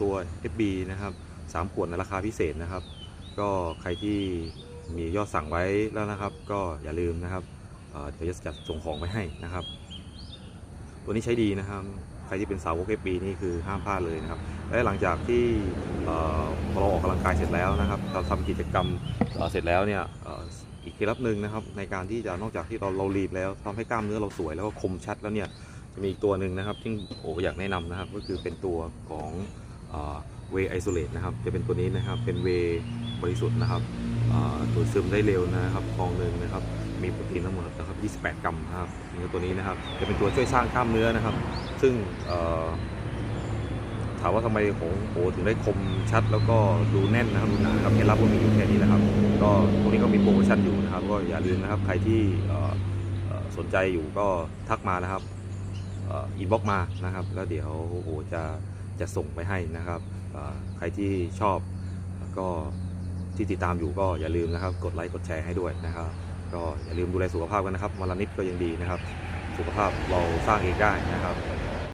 ตัว FB นะครับ3 ขวดในราคาพิเศษนะครับก็ใครที่มียอดสั่งไว้แล้วนะครับก็อย่าลืมนะครับเดี๋ยวจะจัดส่งของไปให้นะครับตัวนี้ใช้ดีนะครับใครที่เป็นสาวก FB นี่คือห้ามพลาดเลยนะครับและหลังจากที่พอเราออกกำลังกายเสร็จแล้วนะครับเราทำกิจกรรมเสร็จแล้วเนี่ยอีกเคล็ดลับหนึ่งนะครับในการที่จะนอกจากที่เราลีดแล้วทำให้กล้ามเนื้อเราสวยแล้วก็คมชัดแล้วเนี่ยจะมีอีกตัวหนึ่งนะครับที่อยากแนะนำนะครับก็คือเป็นตัวของเวย์ไอโซเลตนะครับจะเป็นตัวนี้นะครับเป็นเวย์บริสุทธิ์นะครับดูดซึมได้เร็วนะครับฟองหนึ่งนะครับมีโปรตีนทั้งหมดนะครับ28 กรัมนะครับตัวนี้นะครับจะเป็นตัวช่วยสร้างกล้ามเนื้อนะครับซึ่งถามว่าทำไมของถึงได้คมชัดแล้วก็ดูแน่นนะครับดูหนาครับเคล็ดลับก็มีอยู่แค่นี้แหละครับก็ตรงนี้ก็มีโปรโมชั่นอยู่นะครับก็อย่าลืมนะครับใครที่สนใจอยู่ก็ทักมานะครับอินบ็อกมานะครับแล้วเดี๋ยวจะส่งไปให้นะครับใครที่ชอบก็ที่ติดตามอยู่ก็อย่าลืมนะครับกดไลค์กดแชร์ให้ด้วยนะครับก็อย่าลืมดูแลสุขภาพกันนะครับวันละนิดก็ยังดีนะครับสุขภาพเราสร้างเองได้นะครับ